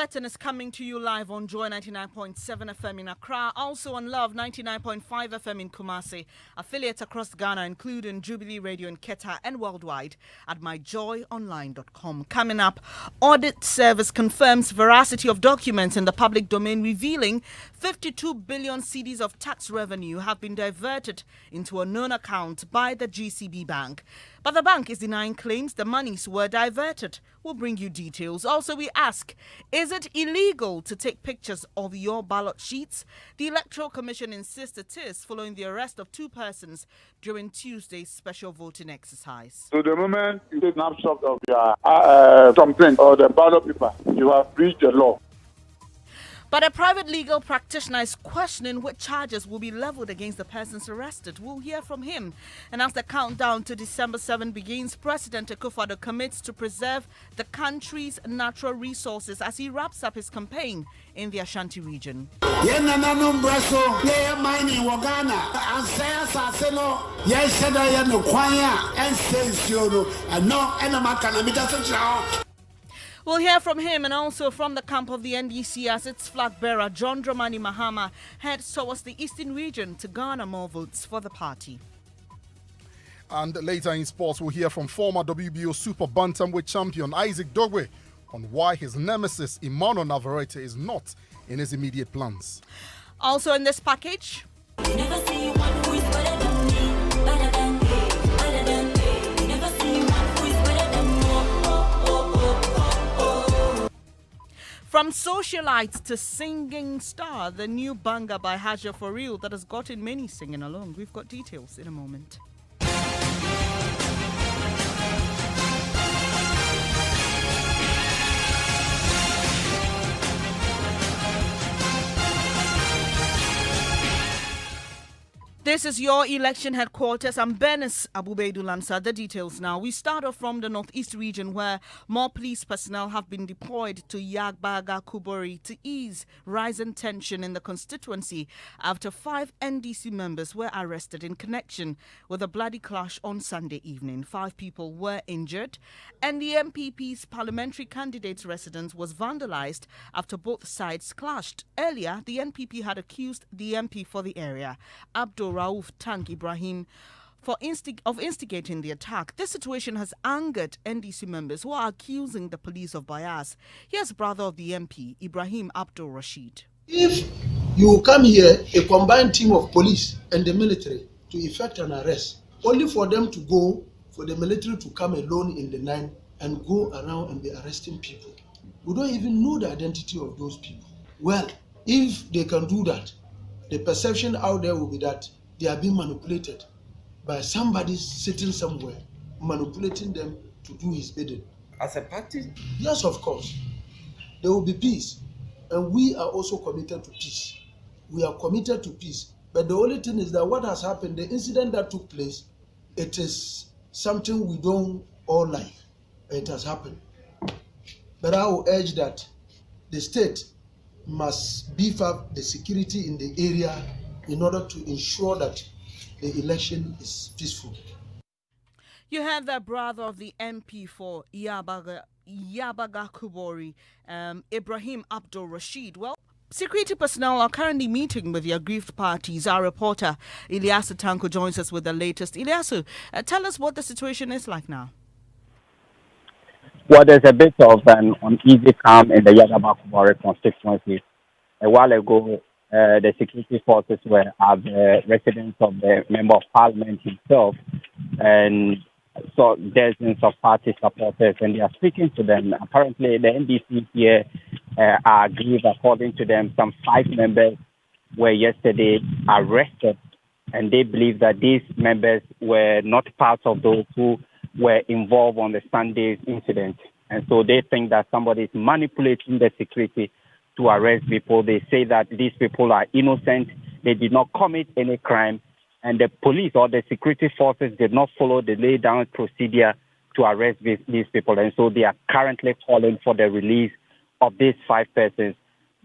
bulletin is coming to you live on Joy 99.7 FM in Accra, also on Love 99.5 FM in Kumasi. Affiliates across Ghana, including Jubilee Radio in Keta and worldwide at myjoyonline.com. Coming up, Audit Service confirms veracity of documents in the public domain revealing 52 billion cedis of tax revenue have been diverted into a known account by the GCB Bank. But the bank is denying claims the monies were diverted. We'll bring you details. Also, we ask, is it illegal to take pictures of your ballot sheets? The Electoral Commission insists it is, following the arrest of two persons during Tuesday's special voting exercise. So the moment you take snapshot of your complaint or the ballot paper, you have breached the law. But a private legal practitioner is questioning what charges will be leveled against the persons arrested. We'll hear from him. And as the countdown to December 7 begins, President Akufo-Addo commits to preserve the country's natural resources as he wraps up his campaign in the Ashanti region. We'll hear from him and also from the camp of the NDC as its flag bearer, John Dramani Mahama, heads towards the eastern region to garner more votes for the party. And later in sports, we'll hear from former WBO Super Bantamweight champion Isaac Dogwe on why his nemesis Emmanuel Navarrete is not in his immediate plans. Also in this package, from socialites to singing star, the new banger by Haja For Real that has gotten many singing along. We've got details in a moment. This is your election headquarters. I'm Bernice Abu-Baidoo Lansah. The details now. We start off from the northeast region where more police personnel have been deployed to Yagbaga Kubori to ease rising tension in the constituency after 5 NDC members were arrested in connection with a bloody clash on Sunday evening. 5 people were injured and the MPP's parliamentary candidate's residence was vandalized after both sides clashed. Earlier, the NPP had accused the MP for the area, Abdul Rauf Tank Ibrahim, of instigating the attack. This situation has angered NDC members who are accusing the police of bias. Here's brother of the MP, Ibrahim Abdul Rashid. If you come here, a combined team of police and the military, to effect an arrest, only for them to go, for the military to come alone in the night and go around and be arresting people. We don't even know the identity of those people. Well, if they can do that, the perception out there will be that they are being manipulated by somebody sitting somewhere, manipulating them to do his bidding. As a party? Yes, of course. There will be peace. And we are also committed to peace. We are committed to peace. But the only thing is that what has happened, the incident that took place, it is something we don't all like. It has happened. But I will urge that the state must beef up the security in the area in order to ensure that the election is peaceful. You have the brother of the MP for Yabaga Kubori, Ibrahim Abdul Rashid. Well, security personnel are currently meeting with the aggrieved parties. Our reporter, Ilyasu Tanko, joins us with the latest. Ilyasu, tell us what the situation is like now. Well, there's a bit of an uneasy calm in the Yagaba Kubori constituency. A while ago, the security forces were at the residence of the Member of Parliament himself, and so dozens of party supporters, and they are speaking to them. Apparently, the NDC here are aggrieved. According to them, some 5 members were yesterday arrested, and they believe that these members were not part of those who were involved on the Sunday's incident. And so they think that somebody is manipulating the security to arrest people. They say that these people are innocent. They did not commit any crime. And the police or the security forces did not follow the laid down procedure to arrest these people. And so they are currently calling for the release of these 5 persons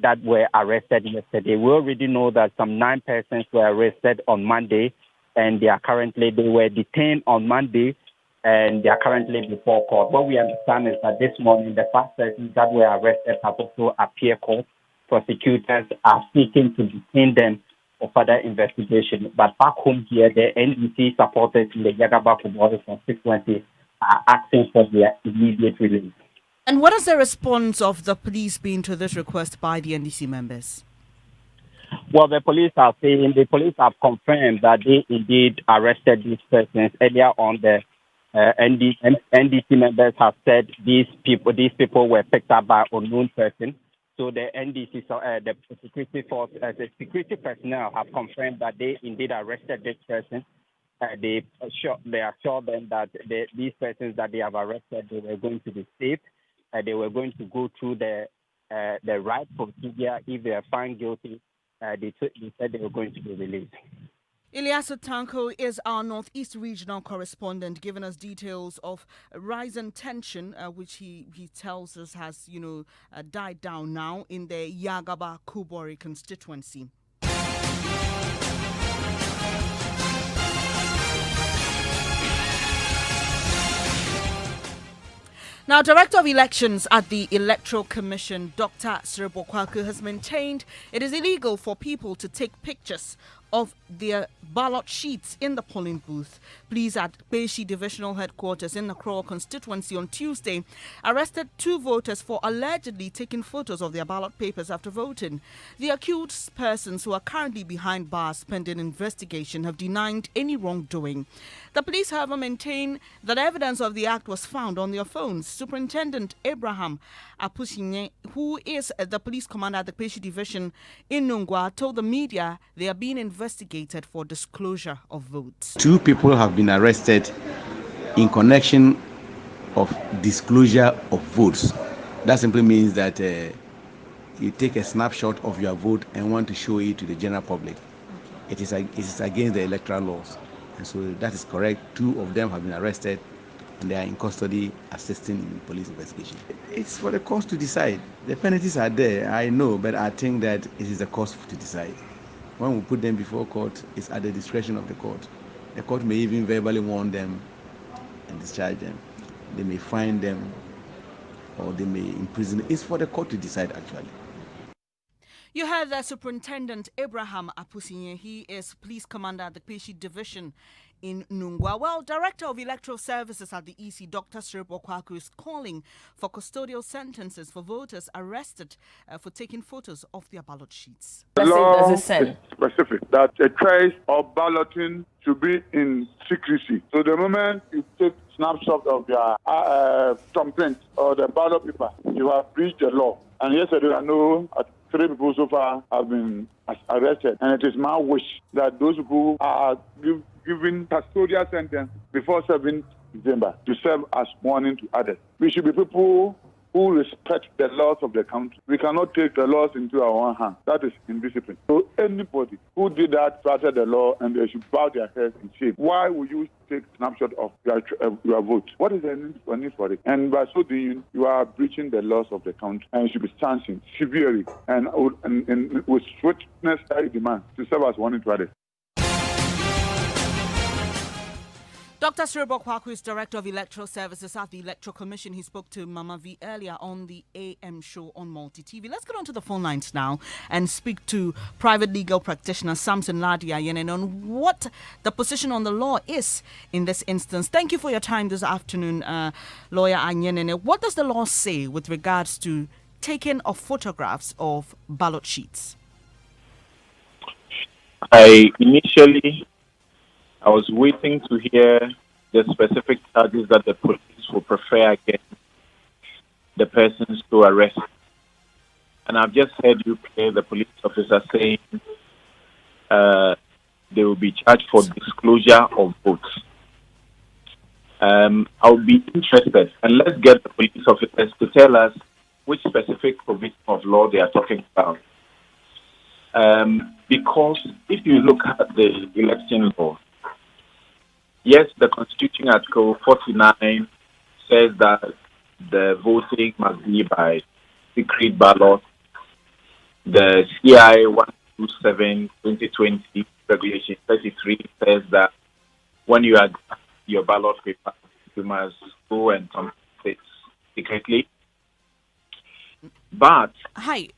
that were arrested yesterday. We already know that some 9 persons were arrested on Monday, and they were detained on Monday and they are currently before court. What we understand is that this morning, the 5 persons that were arrested have also appeared court. Prosecutors are seeking to detain them for further investigation. But back home here, the NDC supporters in the Yagaba Kubori constituency are asking for their immediate release. And what is the response of the police been to this request by the NDC members? Well, the police have confirmed that they indeed arrested these persons. Earlier on, the NDC members have said these people were picked up by unknown persons. So the NDC, the security force, the security personnel have confirmed that they indeed arrested this person. They assured them that these persons that they have arrested, they were going to be safe. They were going to go through the right procedure. If they are found guilty, they said they were going to be released. Ilyasu Tanko is our Northeast regional correspondent, giving us details of rising tension, which he tells us has, died down now in the Yagaba Kubori constituency. Now, Director of Elections at the Electoral Commission, Dr. Sirbo-Kwaku, has maintained it is illegal for people to take pictures of their ballot sheets in the polling booth. Police at Beshi Divisional Headquarters in the Nakro constituency on Tuesday arrested 2 voters for allegedly taking photos of their ballot papers after voting. The accused persons, who are currently behind bars pending investigation, have denied any wrongdoing. The police, however, maintain that evidence of the act was found on their phones. Superintendent Abraham Apusinye, who is the police commander at the Beshi Division in Nungwa, told the media they are being investigated for disclosure of votes. 2 people have been arrested in connection of disclosure of votes. That simply means that you take a snapshot of your vote and want to show it to the general public. It is against the electoral laws. And so that is correct. 2 of them have been arrested and they are in custody assisting in police investigation. It's for the courts to decide. The penalties are there, I know, but I think that it is the court to decide. When we put them before court, it's at the discretion of the court. The court may even verbally warn them and discharge them. They may fine them or they may imprison them. It's for the court to decide, actually. You heard the Superintendent Abraham Apusinye. He is police commander at the Beshi Division in Nungwa. Well, Director of Electoral Services at the EC, Dr. Sirbo-Kwaku, is calling for custodial sentences for voters arrested for taking photos of their ballot sheets. The law is specific that a choice of balloting should be in secrecy. So the moment you take snapshot of your thumbprint or the ballot paper, you have breached the law. And yesterday, I know 3 people so far have been arrested, and it is my wish that those people are given custodial sentence before 7th December to serve as warning to others. We should be people who respect the laws of the country. We cannot take the laws into our own hands. That is indiscipline. So anybody who did that flouted the law, and they should bow their heads in shame. Why would you take snapshot of your vote? What is the need for it? And by so doing, you are breaching the laws of the country, and should be sanctioned severely and with swiftness I demand to serve as warning to others. Dr. Sirbo-Kwaku is Director of Electoral Services at the Electoral Commission. He spoke to Mama V earlier on the AM show on Multi TV. Let's get on to the phone lines now and speak to private legal practitioner Samson Ladi Ayenen on what the position on the law is in this instance. Thank you for your time this afternoon, Lawyer Ayenen. What does the law say with regards to taking of photographs of ballot sheets? I was waiting to hear the specific charges that the police will prefer against the persons to arrest. And I've just heard you play the police officer saying they will be charged for disclosure of votes. I'll be interested, and let's get the police officers to tell us which specific provision of law they are talking about. Because if you look at the election law, yes, the Constitution Article 49 says that the voting must be by secret ballot. The CI 127/2020 Regulation 33 says that when you are your ballot paper, we must go and complete secretly. But Hi,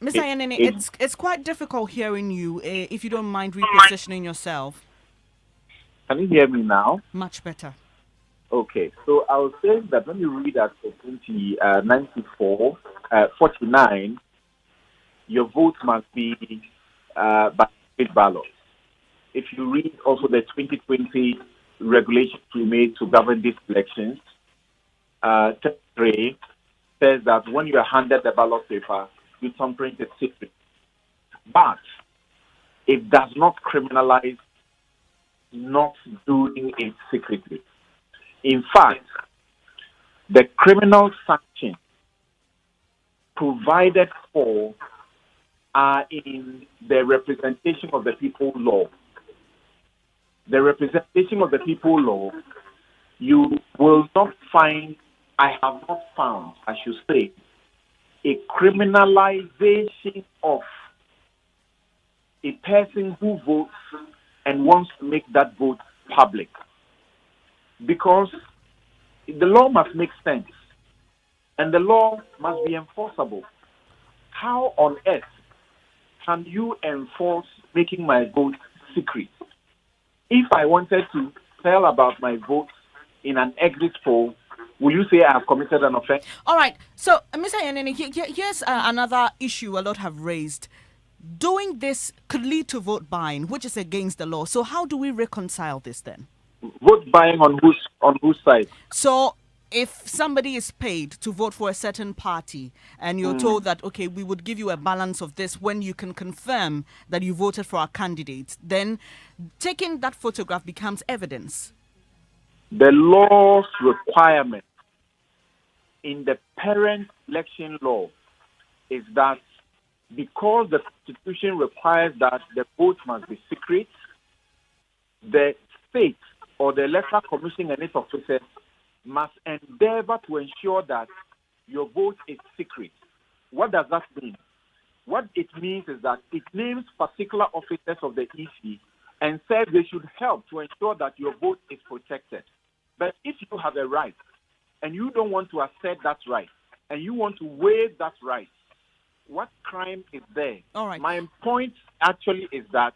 Mr. Ayanene, it- it's quite difficult hearing you. If you don't mind repositioning yourself, can you hear me now? much better. Okay, so I was saying that when you read Article 49, your vote must be by state ballot. If you read also the 2020 regulations we made to govern these elections, 3 says that when you are handed the ballot paper, you thumbprint it secret. But it does not criminalize not doing it secretly. In fact, the criminal sanction provided for are in the representation of the people law. The representation of the people law, you will not find, I have not found, I should say, a criminalization of a person who votes and wants to make that vote public. Because the law must make sense and the law must be enforceable. How on earth can you enforce making my vote secret? If I wanted to tell about my vote in an exit poll, will you say I have committed an offense? All right. So, Mr. Ayanene, here's another issue a lot have raised. Doing this could lead to vote buying, which is against the law. So, how do we reconcile this then? Vote buying on whose side? So, if somebody is paid to vote for a certain party and you're told that, okay, we would give you a balance of this when you can confirm that you voted for our candidate, then taking that photograph becomes evidence. The law's requirement in the parent election law is that because the Constitution requires that the vote must be secret, the state or the Electoral Commission and its officers must endeavor to ensure that your vote is secret. What does that mean? What it means is that it names particular officers of the EC and says they should help to ensure that your vote is protected. But if you have a right and you don't want to assert that right and you want to waive that right, what crime is there? All right. My point actually is that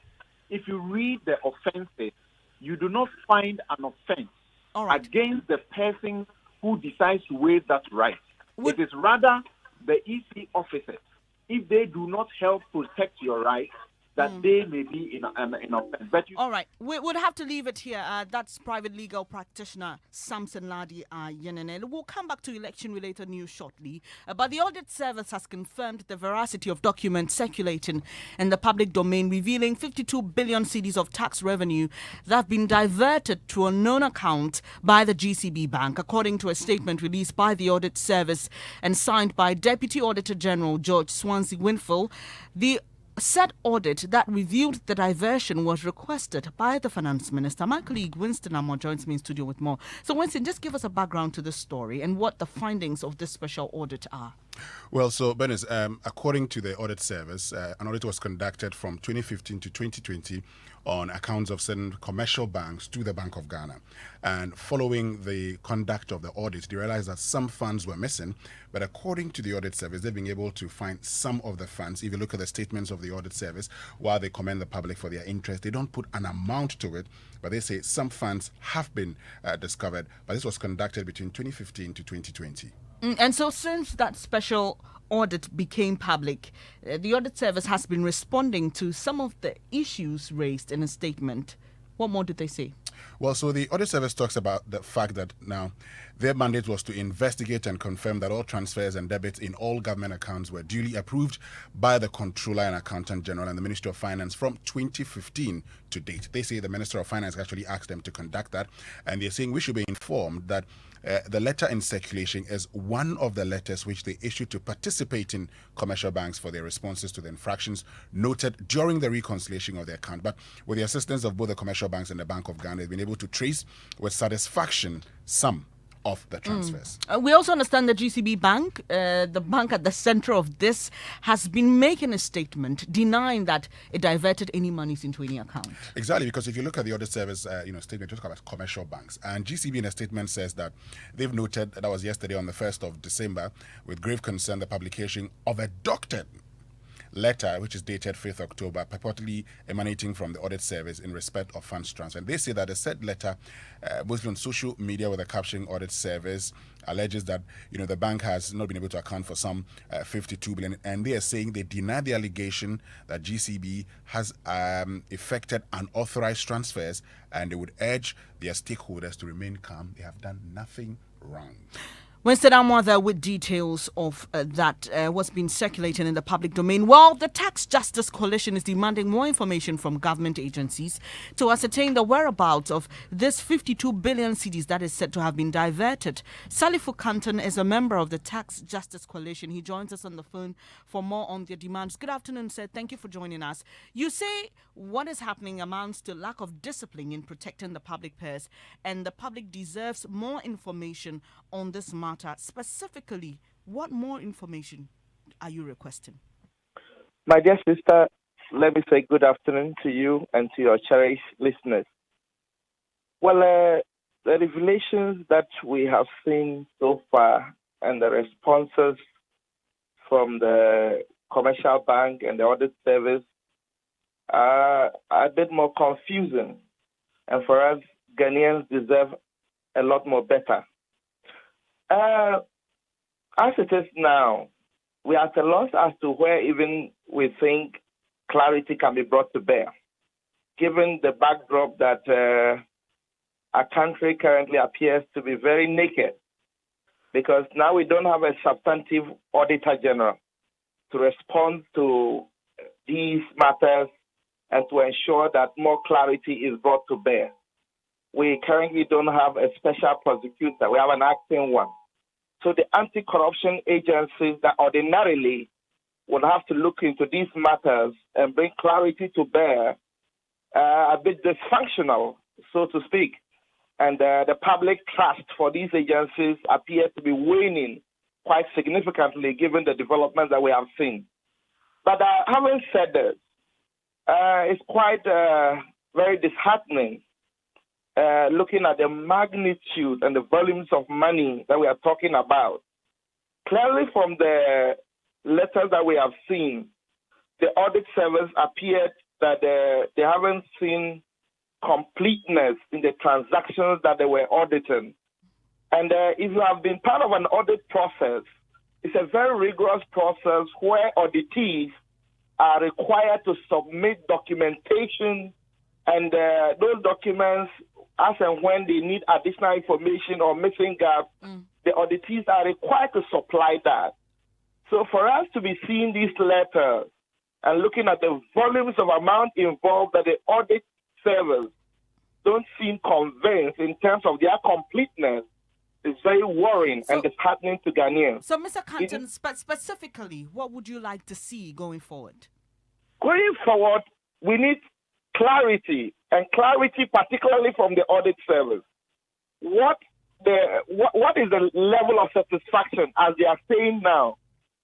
if you read the offenses, you do not find an offense All right. against the person who decides to waive that right. It is rather the EC officers, if they do not help protect your rights, that they may be in offense. But All right, we would have to leave it here. That's private legal practitioner Samson Ladi Yenene. We'll come back to election-related news shortly. But the audit service has confirmed the veracity of documents circulating in the public domain revealing 52 billion cedis of tax revenue that have been diverted to a known account by the GCB Bank, according to a statement released by the audit service and signed by Deputy Auditor General George Swansea Winfield. The said audit that reviewed the diversion was requested by the finance minister. My colleague Winston Amo joins me in studio with more. So Winston, just give us a background to the story and what the findings of this special audit are. Well, so Bernice, according to the audit service, an audit was conducted from 2015 to 2020 on accounts of certain commercial banks to the Bank of Ghana. And following the conduct of the audit, they realized that some funds were missing. But according to the audit service, they've been able to find some of the funds. If you look at the statements of the audit service, while they commend the public for their interest, they don't put an amount to it, but they say some funds have been discovered. But this was conducted between 2015 to 2020. And so since that special audit became public, the audit service has been responding to some of the issues raised in a statement. What more did they say? Well, so the audit service talks about the fact that now their mandate was to investigate and confirm that all transfers and debits in all government accounts were duly approved by the Controller and Accountant General and the Ministry of Finance from 2015 to date. They say the Minister of Finance actually asked them to conduct that, and they're saying we should be informed that the letter in circulation is one of the letters which they issued to participating commercial banks for their responses to the infractions noted during the reconciliation of their account. But with the assistance of both the commercial banks and the Bank of Ghana, they've been able to trace with satisfaction some of the transfers. We also understand the GCB Bank, the bank at the center of this, has been making a statement denying that it diverted any monies into any account. Exactly, because if you look at the audit service, statement, just about commercial banks, and GCB in a statement says that they've noted, that was yesterday on the 1st of December, with grave concern, the publication of a doctored letter, which is dated 5th October, purportedly emanating from the audit service in respect of funds transfer. And they say that the said letter, mostly on social media with a caption "audit service," alleges that the bank has not been able to account for some 52 billion, and they are saying they deny the allegation that GCB has effected unauthorized transfers, and they would urge their stakeholders to remain calm. They have done nothing wrong. Winston Amwatha with details of what's been circulating in the public domain. Well, the Tax Justice Coalition is demanding more information from government agencies to ascertain the whereabouts of this 52 billion cedis that is said to have been diverted. Salifu Canton is a member of the Tax Justice Coalition. He joins us on the phone for more on their demands. Good afternoon, sir. Thank you for joining us. You say what is happening amounts to lack of discipline in protecting the public purse, and the public deserves more information on this matter. Specifically, what more information are you requesting? My dear sister, let me say good afternoon to you and to your cherished listeners. Well, the revelations that we have seen so far and the responses from the commercial bank and the audit service are a bit more confusing. And for us, Ghanaians deserve a lot more better. As it is now, we are at a loss as to where even we think clarity can be brought to bear, given the backdrop that our country currently appears to be very naked, because now we don't have a substantive auditor general to respond to these matters and to ensure that more clarity is brought to bear. We currently don't have a special prosecutor. We have an acting one. So the anti-corruption agencies that ordinarily would have to look into these matters and bring clarity to bear are a bit dysfunctional, so to speak. And the public trust for these agencies appears to be waning quite significantly given the developments that we have seen. But having said this, it's quite very disheartening looking at the magnitude and the volumes of money that we are talking about. Clearly from the letters that we have seen, the audit service appeared that they haven't seen completeness in the transactions that they were auditing. And if you have been part of an audit process, it's a very rigorous process where auditees are required to submit documentation, and those documents, as and when they need additional information or missing gaps, the auditees are required to supply that. So for us to be seeing these letters and looking at the volumes of amount involved that the audit service don't seem convinced in terms of their completeness is very worrying and disheartening to Ghanaians. So, Mr. Canton, specifically, what would you like to see going forward? Going forward, we need clarity, and clarity particularly from the audit service. What is the level of satisfaction, as they are saying now,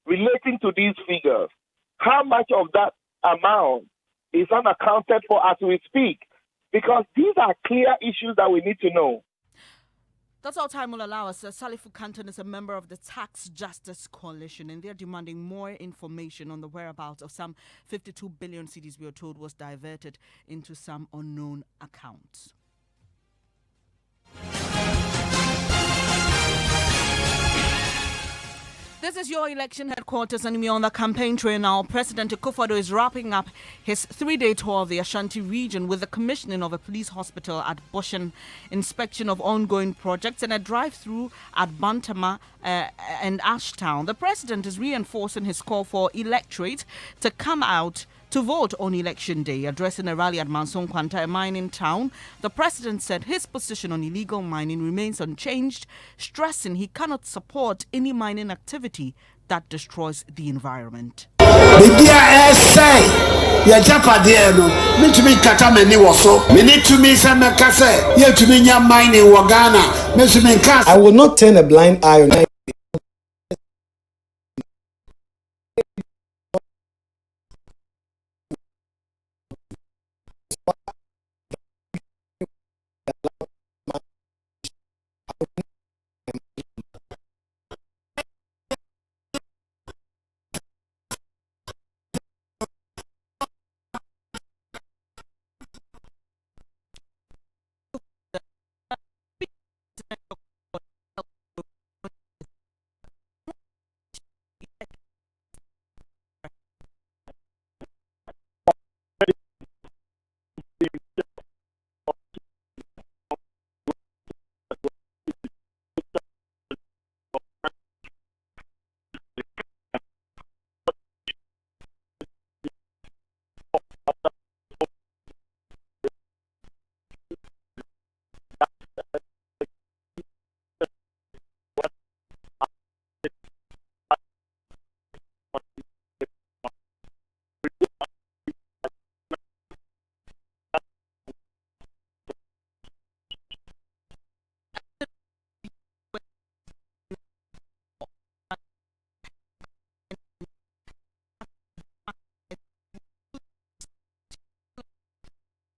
relating to these figures? How much of that amount is unaccounted for as we speak? Because these are clear issues that we need to know. That's all time will allow us. Salifu Canton is a member of the Tax Justice Coalition, and they're demanding more information on the whereabouts of some 52 billion cedis we are told was diverted into some unknown accounts. This is your election headquarters, and we're on the campaign trail now. President Akufo-Addo is wrapping up his 3-day tour of the Ashanti region with the commissioning of a police hospital at Boshen, inspection of ongoing projects, and a drive-through at Bantama and Ashtown. The president is reinforcing his call for electorate to come out to vote on election day. Addressing a rally at Manson Kwanta, a mining town, the president said his position on illegal mining remains unchanged, stressing he cannot support any mining activity that destroys the environment. Ya Japadia no, me to me kata many was so. Me need to me some kase, ye to me nya mining Wagana, I will not turn a blind eye on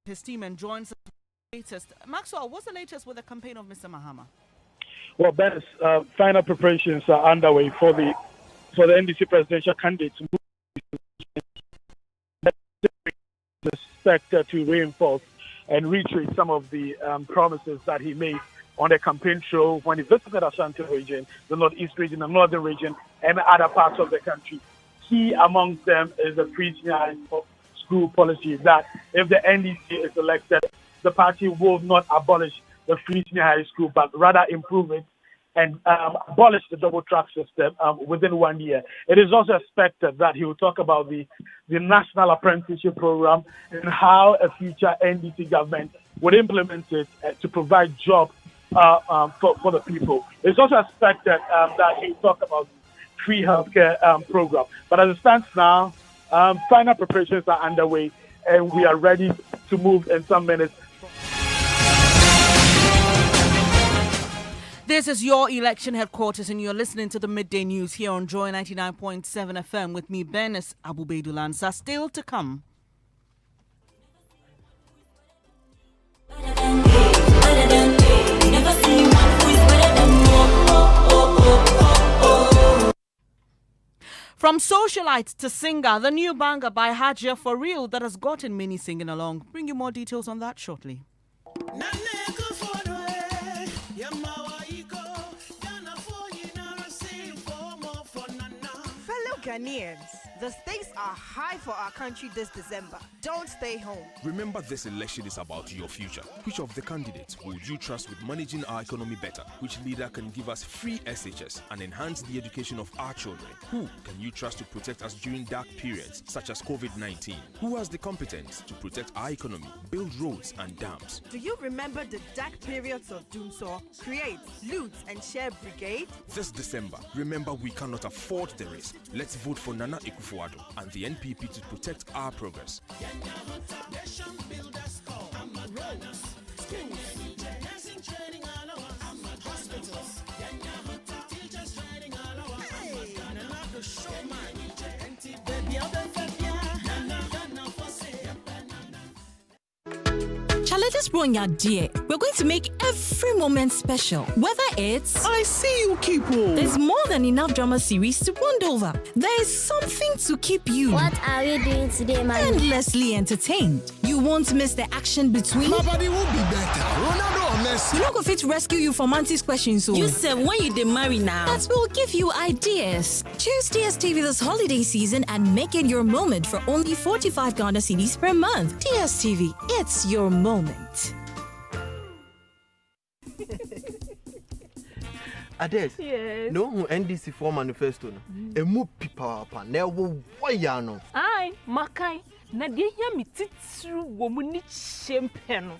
his team and joins us latest. Maxwell, what's the latest with the campaign of Mr. Mahama? Well, Bernice, final preparations are underway for the NDC presidential candidates. Expected to reinforce and reiterate some of the promises that he made on the campaign trail when he visited Ashanti region, the Northeast region, the Northern region, and other parts of the country. Key amongst them is the free high school policy that if the NDC is elected, the party will not abolish the free high school, but rather improve it and abolish the double track system within 1 year. It is also expected that he will talk about the National Apprenticeship Program and how a future NDC government would implement it to provide jobs for the people. It's also expected that he will talk about the free healthcare program. But as it stands now, final preparations are underway and we are ready to move in some minutes. This is your election headquarters, and you're listening to the Midday News here on Joy 99.7 FM with me, Bernice Abu-Baidoo Lansah. Still to come. From socialite to singer, the new banger by Hajia For Real that has gotten many singing along. Bring you more details on that shortly. Ghanaians, the stakes are high for our country this December. Don't stay home. Remember, this election is about your future. Which of the candidates would you trust with managing our economy better? Which leader can give us free SHS and enhance the education of our children? Who can you trust to protect us during dark periods such as COVID-19? Who has the competence to protect our economy, build roads and dams? Do you remember the dark periods of Doomsaw, Create, Loot and Share Brigade? This December, remember we cannot afford the risk. Let's vote for Nana Akufo-Addo and the NPP to protect our progress. Let us bring your dear. We're going to make every moment special. Whether it's I see you, Kipo. There's more than enough drama series to bond over. There is something to keep you. What are we doing today, man? Endlessly entertained. You won't miss the action between. My body will be better. Ronaldo or Messi. You know, go fit rescue you from Auntie's questions. So you said when you marry now. That will give you ideas. Choose DSTV this holiday season and make it your moment for only 45 Ghana cedis per month. DSTV, it's your moment. Ades, yes. No NDC for manifesto. A mu pipa pa na wo waya no. Ai, makai. Na de hia mi titru wo mu ni chempe no.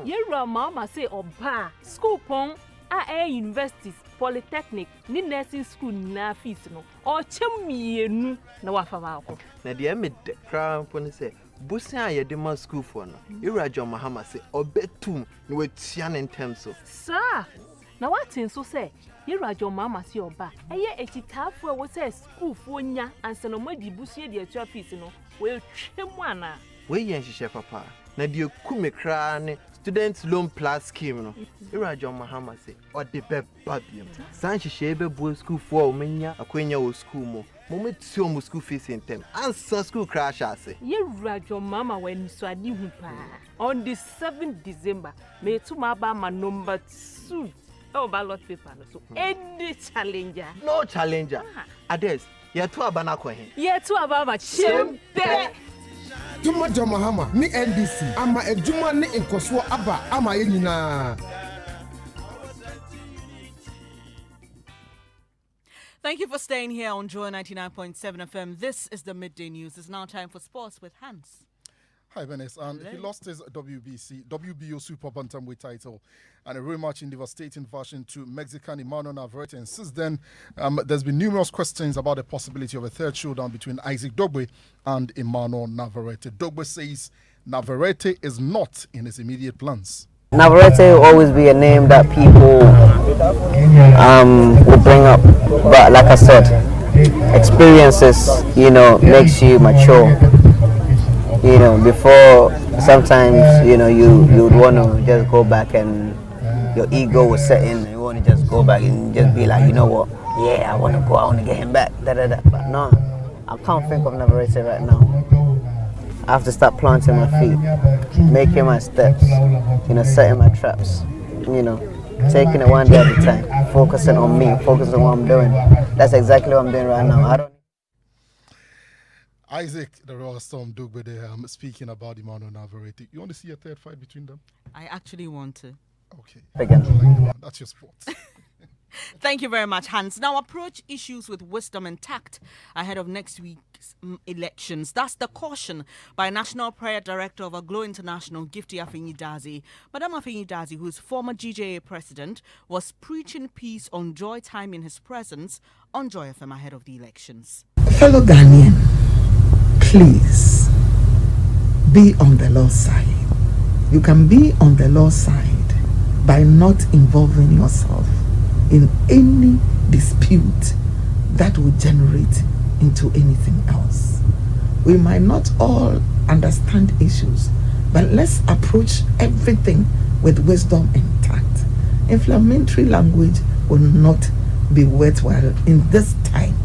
Yera mama say oba school pon a universities polytechnic ni nursing school na fees no. O chem mienu na wafa ba ko. Na de me de kra pon say Busia ye de ma school for no. Ira John Mahama say obetum no wetia ntem so. Sir, Now what in so say? You are your mama see your back. And yet, a chitafu was a school for ya and Sanomadi Busia, the office, will trim one. We yen she papa. Na die kume kra ne student loan plus scheme no. Ira John Mahama say or the be babium. San she be bo school for omenya akwenya o school mo. Moment so mo school fees in them. Answer school crash ase. Ira John Mama when so adi hu pa. On the 7th December, me to my my number 2. Oh, ballot paper so any challenger. No challenger. Ades, ye to abana ko hen. Ye to ababa chempe. Juma Mahama, ni NDC. Ama ejuma ni inkoswo aba ama yenina. Thank you for staying here on Joy 99.7 FM. This is the Midday News. It's now time for sports with Hans. Hi, Bernice. He lost his WBO Super Bantamweight title and a rematch in devastating fashion to Mexican Emmanuel Navarrete. And since then, there's been numerous questions about the possibility of a third showdown between Isaac Dogboe and Emmanuel Navarrete. Dogboe says Navarrete is not in his immediate plans. Navarrete will always be a name that people will bring up. But like I said, experiences, makes you mature. Before sometimes, you would want to just go back and your ego was set in. You want to just go back and just be like, you know what? Yeah, I want to go. I want to get him back. But no, I can't think of Navarrete right now. I have to start planting my feet, making my steps, setting my traps, taking it one day at a time, focusing on me, focusing on what I'm doing. That's exactly what I'm doing right now. Isaac, the Royal Storm, Dogboe there, speaking about Emmanuel Navarrete. You want to see a third fight between them? I actually want to. Okay. Again. That's your sport. Thank you very much, Hans. Now approach issues with wisdom and tact ahead of next week's elections. That's the caution by National Prayer Director of Aglo International, Gifty Afenyi-Dadzie. Madam Afenyi-Dadzie, who is former GJA president, was preaching peace on Joy Time in his presence on Joy FM ahead of the elections. Fellow Ghanaian, please be on the Lord's side. You can be on the Lord's side by not involving yourself in any dispute that will generate into anything else. We might not all understand issues, but let's approach everything with wisdom and tact. Inflammatory language will not be worthwhile in this time.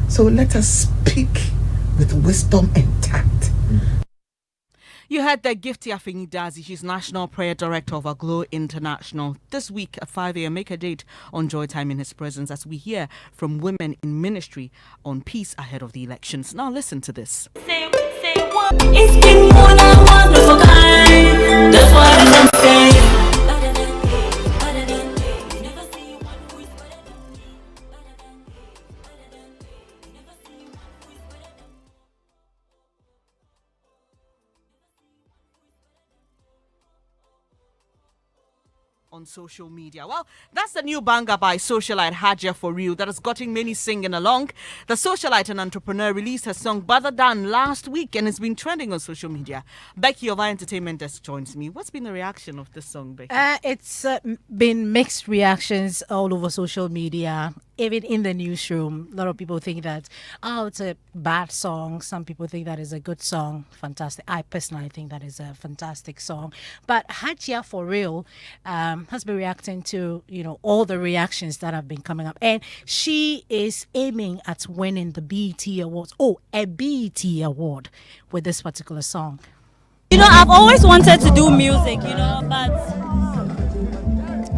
So let us speak with wisdom and tact. You heard that Gifty Afenyi-Dadzie. She's National Prayer Director of Aglo International. This week at 5 a.m., make a date on Joy Time in his presence as we hear from women in ministry on peace ahead of the elections. Now listen to this. Say what? It's been more than wonderful kind. That's what I'm saying. On social media. Well, that's the new banger by socialite Hajia For Real that has gotten many singing along. The socialite and entrepreneur released her song Better Than last week and it's been trending on social media. Becky of our entertainment desk joins me. What's been the reaction of this song, Becky? It's been mixed reactions all over social media. Even in the newsroom, a lot of people think that, it's a bad song. Some people think that is a good song. Fantastic. I personally think that is a fantastic song. But Hajia For Real has been reacting to, all the reactions that have been coming up. And she is aiming at winning the BET Awards. Oh, a BET Award with this particular song. I've always wanted to do music, but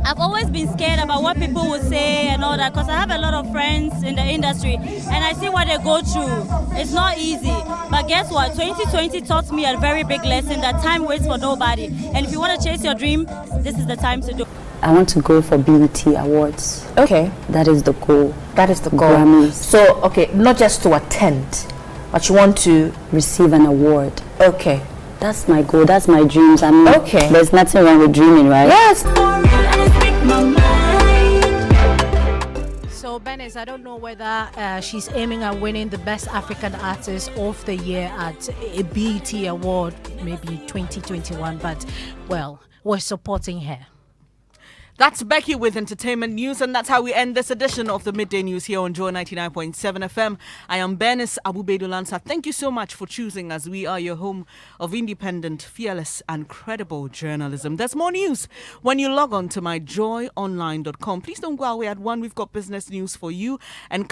I've always been scared about what people will say and all that because I have a lot of friends in the industry and I see what they go through. It's not easy. But guess what? 2020 taught me a very big lesson that time waits for nobody. And if you want to chase your dream, this is the time to do it. I want to go for BET Awards. Okay. That is the goal. That is the goal. Grammys. So, okay, not just to attend, but you want to receive an award. Okay. That's my goal. That's my dreams. Okay. There's nothing wrong with dreaming, right? Yes. So, Bernice, I don't know whether she's aiming at winning the Best African Artist of the Year at a BET Award, maybe 2021, but, well, we're supporting her. That's Becky with entertainment news, and that's how we end this edition of the Midday News here on Joy 99.7 FM. I am Bernice Abu-Baidoo Lansah. Thank you so much for choosing us. We are your home of independent, fearless, and credible journalism. There's more news when you log on to myjoyonline.com. Please don't go away at 1. We've got business news for you, and